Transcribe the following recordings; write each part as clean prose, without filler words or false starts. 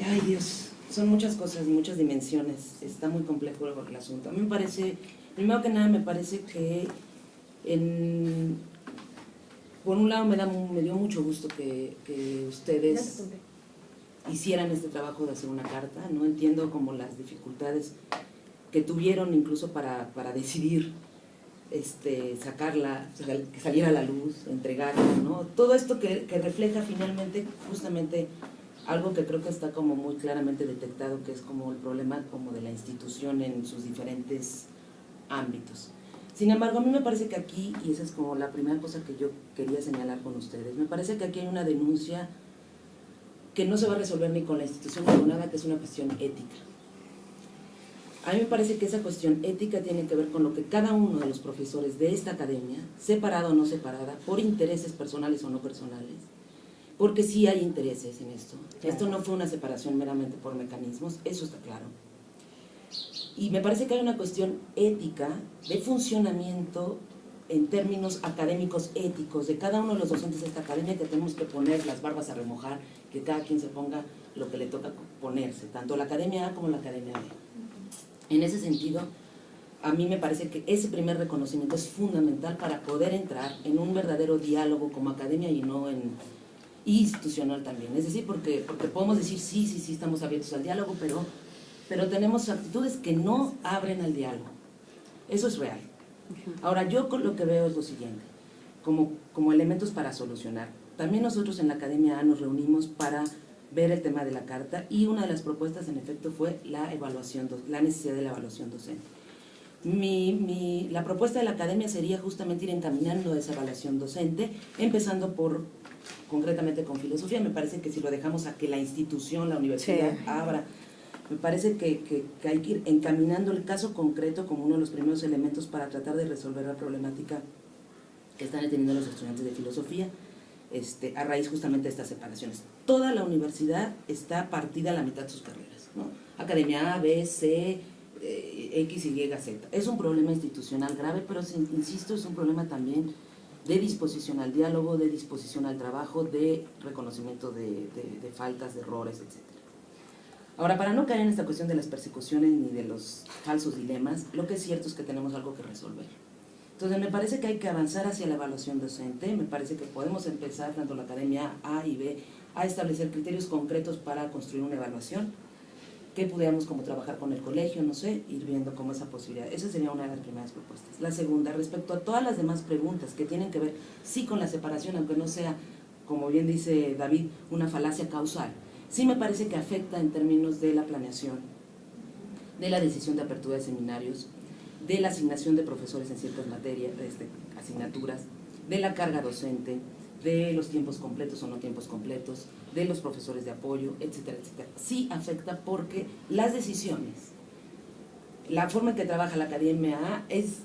Ay, Dios, son muchas cosas, muchas dimensiones, está muy complejo el asunto. A mí me parece, primero que nada me parece que por un lado me dio mucho gusto que ustedes hicieran este trabajo de hacer una carta. No entiendo como las dificultades que tuvieron incluso para decidir sacarla, que saliera a la luz, entregarla, ¿no? Todo esto que refleja finalmente justamente algo que creo que está como muy claramente detectado, que es como el problema como de la institución en sus diferentes ámbitos. Sin embargo, a mí me parece que aquí, y esa es como la primera cosa que yo quería señalar con ustedes, me parece que aquí hay una denuncia que no se va a resolver ni con la institución ni con nada, que es una cuestión ética. A mí me parece que esa cuestión ética tiene que ver con lo que cada uno de los profesores de esta academia, separada o no separada, por intereses personales o no personales, porque sí hay intereses en esto. Claro. Esto no fue una separación meramente por mecanismos, eso está claro. Y me parece que hay una cuestión ética de funcionamiento en términos académicos éticos de cada uno de los docentes de esta academia, que tenemos que poner las barbas a remojar, que cada quien se ponga lo que le toca ponerse, tanto la academia A como la academia B. En ese sentido, a mí me parece que ese primer reconocimiento es fundamental para poder entrar en un verdadero diálogo como academia y no en institucional también. Es decir, porque podemos decir sí, estamos abiertos al diálogo, pero tenemos actitudes que no abren al diálogo. Eso es real. Ahora, yo con lo que veo es lo siguiente, como elementos para solucionar. También nosotros en la Academia A nos reunimos para ver el tema de la carta, y una de las propuestas en efecto fue la necesidad de la evaluación docente. La propuesta de la academia sería justamente ir encaminando a esa evaluación docente, empezando concretamente con filosofía. Me parece que si lo dejamos a que la institución, la universidad abra, me parece que hay que ir encaminando el caso concreto como uno de los primeros elementos para tratar de resolver la problemática que están teniendo los estudiantes de filosofía, a raíz justamente de estas separaciones. Toda la universidad está partida a la mitad de sus carreras, ¿no? Academia A, B, C, X, Y, Z. Es un problema institucional grave, pero insisto, es un problema también de disposición al diálogo, de disposición al trabajo, de reconocimiento de faltas, de errores, etc. Ahora, para no caer en esta cuestión de las persecuciones ni de los falsos dilemas, lo que es cierto es que tenemos algo que resolver. Entonces, me parece que hay que avanzar hacia la evaluación docente. Me parece que podemos empezar, tanto la academia A y B, a establecer criterios concretos para construir una evaluación, que pudiéramos como trabajar con el colegio, no sé, ir viendo cómo esa posibilidad. Esa sería una de las primeras propuestas. La segunda, respecto a todas las demás preguntas que tienen que ver, sí, con la separación, aunque no sea, como bien dice David, una falacia causal, sí me parece que afecta en términos de la planeación, de la decisión de apertura de seminarios, de la asignación de profesores en ciertas materias, asignaturas, de la carga docente, de los tiempos completos o no tiempos completos, de los profesores de apoyo, etcétera, etcétera. Sí afecta porque las decisiones, la forma en que trabaja la Academia A es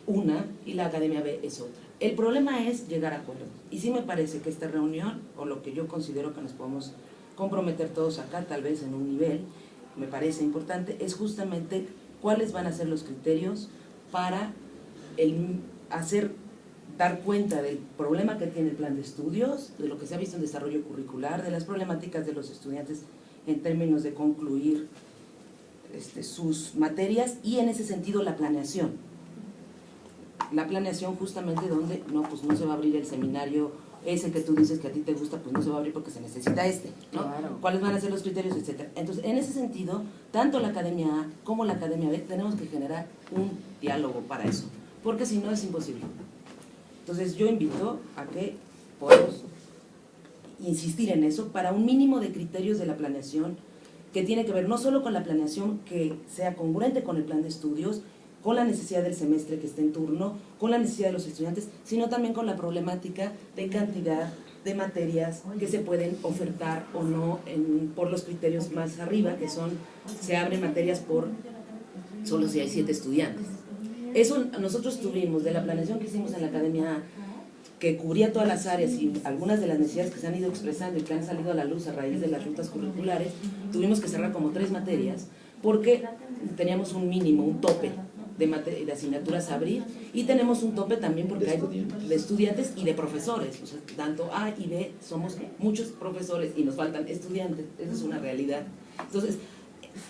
una y la Academia B es otra. El problema es llegar a acuerdos. Y sí me parece que esta reunión, o lo que yo considero que nos podemos comprometer todos acá, tal vez en un nivel, me parece importante, es justamente cuáles van a ser los criterios para dar cuenta del problema que tiene el plan de estudios, de lo que se ha visto en desarrollo curricular, de las problemáticas de los estudiantes en términos de concluir sus materias, y en ese sentido la planeación. La planeación justamente donde pues no se va a abrir el seminario ese que tú dices que a ti te gusta, pues no se va a abrir porque se necesita ¿no? Claro. ¿Cuáles van a ser los criterios, etcétera? Entonces, en ese sentido, tanto la Academia A como la Academia B tenemos que generar un diálogo para eso, porque si no es imposible. Entonces, yo invito a que podamos insistir en eso para un mínimo de criterios de la planeación que tiene que ver no solo con la planeación que sea congruente con el plan de estudios, con la necesidad del semestre que esté en turno, con la necesidad de los estudiantes, sino también con la problemática de cantidad de materias que se pueden ofertar o no por los criterios más arriba, que son, se abren materias por solo si hay 7 estudiantes. Eso nosotros tuvimos, de la planeación que hicimos en la Academia A, que cubría todas las áreas y algunas de las necesidades que se han ido expresando y que han salido a la luz a raíz de las rutas curriculares, tuvimos que cerrar como 3 materias porque teníamos un mínimo, un tope de asignaturas a abrir, y tenemos un tope también porque hay de estudiantes y de profesores, o sea, tanto A y B somos muchos profesores y nos faltan estudiantes, esa es una realidad. Entonces,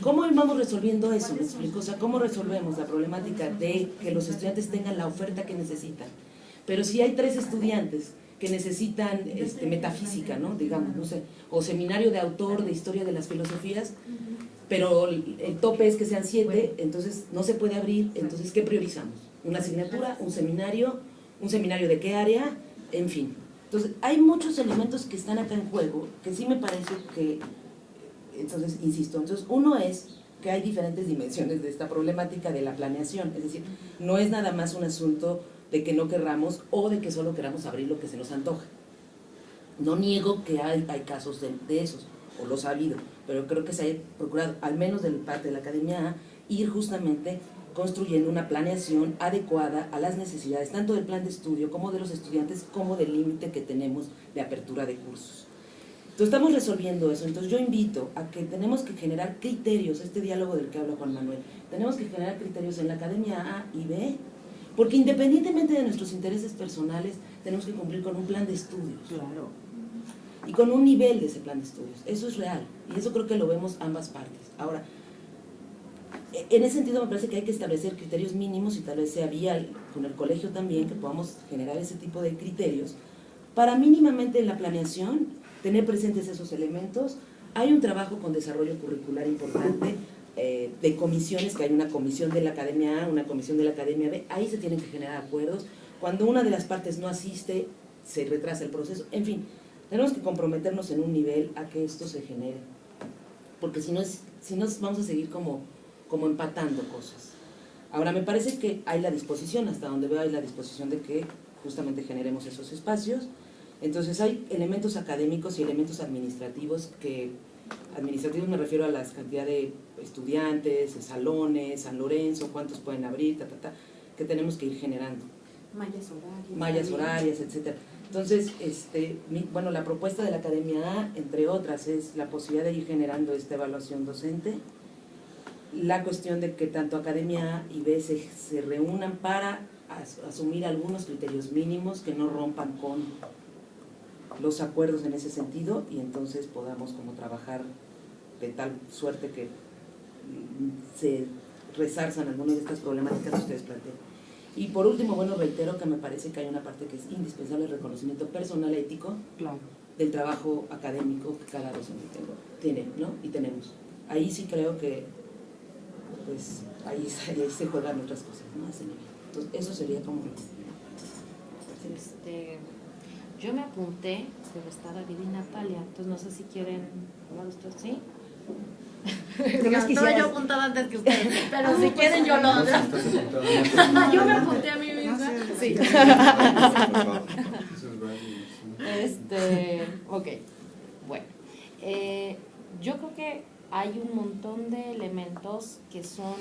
¿cómo vamos resolviendo eso? ¿Me explico? O sea, ¿cómo resolvemos la problemática de que los estudiantes tengan la oferta que necesitan? Pero si hay 3 estudiantes que necesitan metafísica, ¿no? Digamos, no sé, o seminario de autor de historia de las filosofías, pero el tope es que sean 7, entonces no se puede abrir, entonces ¿qué priorizamos? ¿Una asignatura, un seminario de qué área? En fin. Entonces, hay muchos elementos que están acá en juego, que sí me parece que, entonces, insisto, entonces uno es que hay diferentes dimensiones de esta problemática de la planeación, es decir, no es nada más un asunto de que no querramos o de que solo queramos abrir lo que se nos antoja. No niego que hay casos de esos, o los ha habido, pero creo que se ha procurado, al menos de parte de la Academia A, ir justamente construyendo una planeación adecuada a las necesidades, tanto del plan de estudio como de los estudiantes, como del límite que tenemos de apertura de cursos. Entonces estamos resolviendo eso, entonces yo invito a que tenemos que generar criterios, este diálogo del que habla Juan Manuel, tenemos que generar criterios en la Academia A y B, porque independientemente de nuestros intereses personales, tenemos que cumplir con un plan de estudios. Claro. Y con un nivel de ese plan de estudios, eso es real, y eso creo que lo vemos ambas partes. Ahora, en ese sentido me parece que hay que establecer criterios mínimos y tal vez sea vía con el colegio también, que podamos generar ese tipo de criterios, para mínimamente en la planeación tener presentes esos elementos. Hay un trabajo con desarrollo curricular importante, de comisiones, que hay una comisión de la Academia A, una comisión de la Academia B, ahí se tienen que generar acuerdos. Cuando una de las partes no asiste, se retrasa el proceso, en fin. Tenemos que comprometernos en un nivel a que esto se genere, porque si no vamos a seguir como empatando cosas. Ahora, me parece que hay la disposición, hasta donde veo hay la disposición de que justamente generemos esos espacios. Entonces hay elementos académicos y elementos administrativos administrativos me refiero a la cantidad de estudiantes, salones, San Lorenzo, cuántos pueden abrir, que tenemos que ir generando. Mallas horarias, etcétera. Entonces, bueno, la propuesta de la Academia A, entre otras, es la posibilidad de ir generando esta evaluación docente, la cuestión de que tanto Academia A y B se reúnan para asumir algunos criterios mínimos que no rompan con los acuerdos en ese sentido, y entonces podamos como trabajar de tal suerte que se resarzan algunas de estas problemáticas que ustedes plantean. Y por último, bueno, reitero que me parece que hay una parte que es indispensable, el reconocimiento personal ético, claro, del trabajo académico que cada docente tiene, ¿no? Y tenemos. Ahí sí creo que, pues, ahí se juegan otras cosas, ¿no? A ese nivel. Entonces, eso sería como... Yo me apunté, pero está David y Natalia, entonces no sé si quieren hablar ustedes, ¿sí? Estaba yo apuntada antes que ustedes, pero si quieren yo lo... Yo me apunté a mí misma. Sí. Ok, bueno. Yo creo que hay un montón de elementos que son,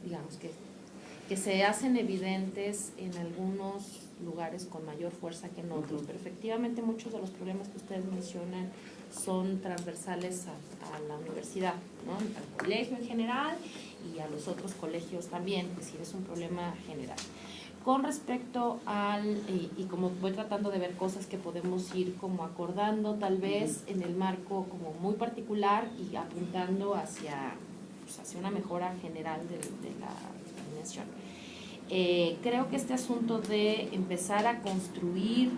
digamos, que se hacen evidentes en algunos lugares con mayor fuerza que en otros, pero efectivamente muchos de los problemas que ustedes mencionan son transversales a la universidad, ¿no? Al colegio en general y a los otros colegios también, es decir, es un problema general. Con respecto y como voy tratando de ver cosas que podemos ir como acordando tal vez en el marco como muy particular y apuntando hacia una mejora general de la dimensión. Creo que este asunto de empezar a construir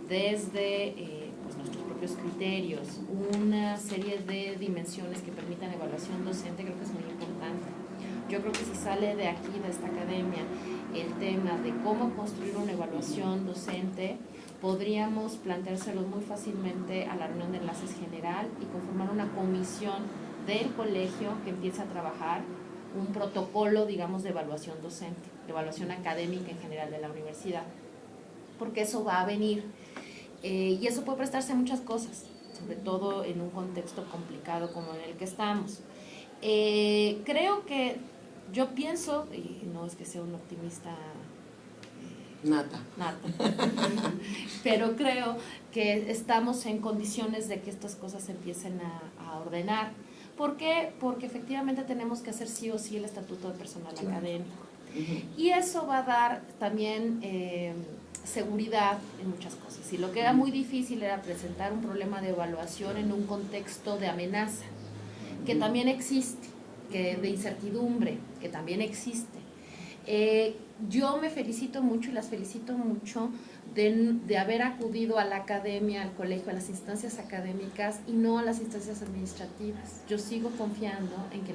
desde pues nuestros propios criterios una serie de dimensiones que permitan evaluación docente creo que es muy importante. Yo creo que si sale de aquí, de esta academia, el tema de cómo construir una evaluación docente, podríamos planteárselo muy fácilmente a la reunión de enlaces general y conformar una comisión del colegio que empiece a trabajar un protocolo, digamos, de evaluación docente, de evaluación académica en general de la universidad, porque eso va a venir y eso puede prestarse a muchas cosas, sobre todo en un contexto complicado como en el que estamos. Creo que yo pienso, y no es que sea un optimista nata, pero creo que estamos en condiciones de que estas cosas se empiecen a ordenar. ¿Por qué? Porque efectivamente tenemos que hacer sí o sí el estatuto de personal académico. Y eso va a dar también seguridad en muchas cosas. Y lo que era muy difícil era presentar un problema de evaluación en un contexto de amenaza, que también existe, que de incertidumbre, que también existe. Yo me felicito mucho y las felicito mucho de haber acudido a la academia, al colegio, a las instancias académicas y no a las instancias administrativas. Yo sigo confiando en que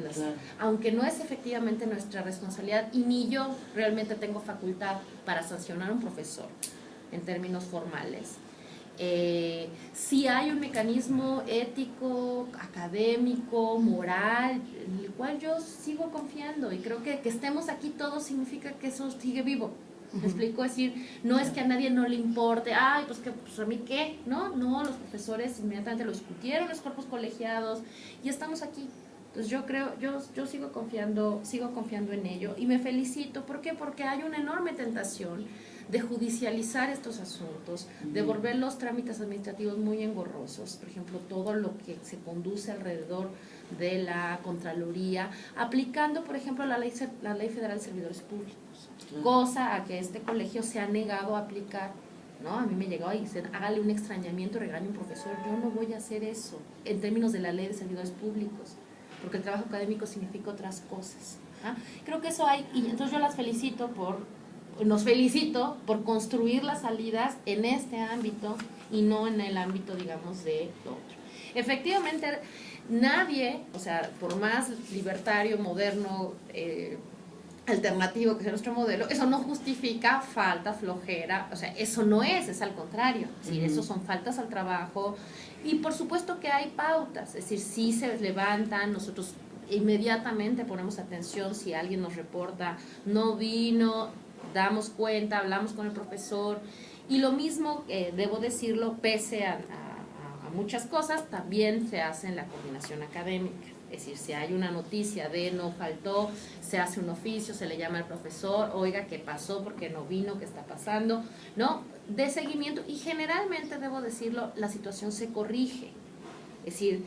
aunque no es efectivamente nuestra responsabilidad y ni yo realmente tengo facultad para sancionar a un profesor en términos formales, sí hay un mecanismo ético, académico, moral, en el cual yo sigo confiando y creo que estemos aquí todos significa que eso sigue vivo. ¿Me explico? Es decir, no es que a nadie no le importe, ay, pues que pues a mí qué, ¿no? No, los profesores inmediatamente lo discutieron, los cuerpos colegiados, y estamos aquí. Entonces yo creo, yo sigo confiando en ello y me felicito. ¿Por qué? Porque hay una enorme tentación de judicializar estos asuntos, de volver los trámites administrativos muy engorrosos, por ejemplo, todo lo que se conduce alrededor de la Contraloría, aplicando, por ejemplo, la Ley Federal de Servidores Públicos, cosa a que este colegio se ha negado a aplicar, ¿no? A mí me llegó y dicen, hágale un extrañamiento, regañe a un profesor. Yo no voy a hacer eso en términos de la Ley de Servidores Públicos, porque el trabajo académico significa otras cosas. Creo que eso hay, y entonces yo nos felicito por construir las salidas en este ámbito y no en el ámbito, digamos, de lo otro. Efectivamente, nadie, o sea, por más libertario, moderno, alternativo que sea nuestro modelo, eso no justifica falta, flojera, o sea, eso no es al contrario, es decir, eso son faltas al trabajo y por supuesto que hay pautas, es decir, si se levantan, nosotros inmediatamente ponemos atención si alguien nos reporta, no vino, damos cuenta, hablamos con el profesor y lo mismo, debo decirlo, pese a muchas cosas, también se hace en la coordinación académica. Es decir, si hay una noticia de no faltó, se hace un oficio, se le llama al profesor, oiga, ¿qué pasó? ¿Por qué no vino? ¿Qué está pasando? ¿No? De seguimiento y generalmente, debo decirlo, la situación se corrige. Es decir,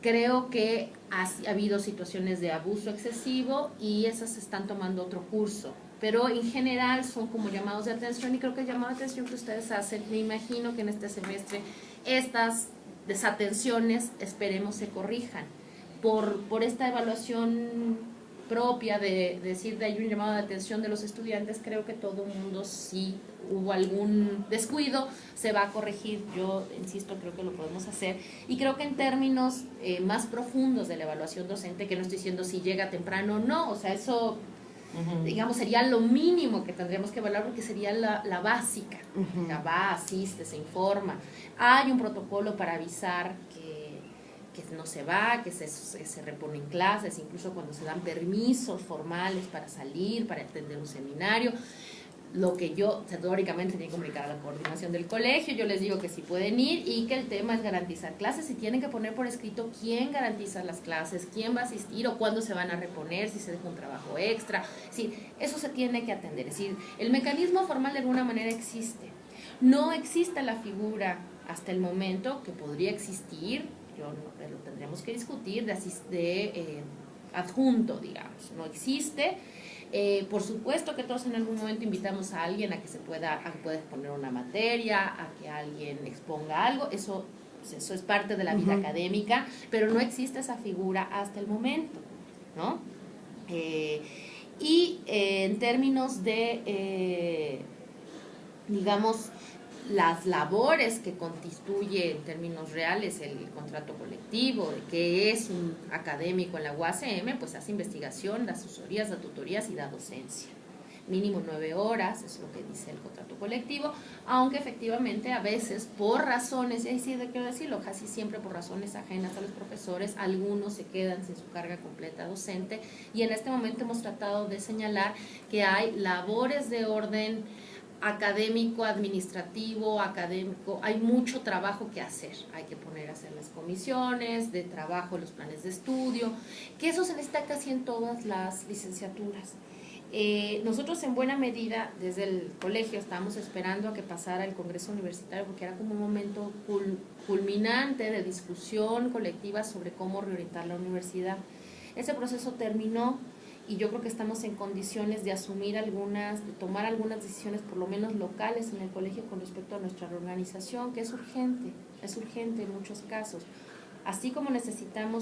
creo que ha habido situaciones de abuso excesivo y esas están tomando otro curso. Pero en general son como llamados de atención y creo que el llamado de atención que ustedes hacen, me imagino que en este semestre estas desatenciones esperemos se corrijan. Por esta evaluación propia de decir de hay un llamado de atención de los estudiantes, creo que todo el mundo, si hubo algún descuido, se va a corregir. Yo insisto, creo que lo podemos hacer y creo que en términos más profundos de la evaluación docente, que no estoy diciendo si llega temprano o no, o sea, eso digamos sería lo mínimo que tendríamos que evaluar porque sería la básica. Ya va, asiste, se informa, hay un protocolo para avisar que no se va, que se reponen clases, incluso cuando se dan permisos formales para salir, para atender un seminario. Lo que yo, teóricamente, tenía que comunicar a la coordinación del colegio, yo les digo que sí pueden ir y que el tema es garantizar clases y tienen que poner por escrito quién garantiza las clases, quién va a asistir o cuándo se van a reponer, si se deja un trabajo extra. Sí, eso se tiene que atender. Es decir, el mecanismo formal de alguna manera existe. No existe la figura hasta el momento que podría existir, lo tendríamos que discutir, de adjunto, digamos, no existe. Por supuesto que todos en algún momento invitamos a alguien a que pueda exponer una materia, a que alguien exponga algo, eso es parte de la vida académica, pero no existe esa figura hasta el momento, ¿no? En términos de, digamos, las labores que constituye en términos reales el contrato colectivo, de que es un académico en la UACM, pues hace investigación, da asesorías, da tutorías y da docencia. Mínimo 9 horas, es lo que dice el contrato colectivo, aunque efectivamente a veces por razones, y ahí sí quiero decirlo, casi siempre por razones ajenas a los profesores, algunos se quedan sin su carga completa docente y en este momento hemos tratado de señalar que hay labores de orden académico, administrativo, académico, hay mucho trabajo que hacer, hay que poner a hacer las comisiones de trabajo, los planes de estudio, que eso se necesita casi en todas las licenciaturas. Nosotros en buena medida desde el colegio estábamos esperando a que pasara el Congreso Universitario porque era como un momento culminante de discusión colectiva sobre cómo reorientar la universidad. Ese proceso terminó y yo creo que estamos en condiciones de asumir algunas, de tomar algunas decisiones por lo menos locales en el colegio con respecto a nuestra reorganización, que es urgente en muchos casos. Así como necesitamos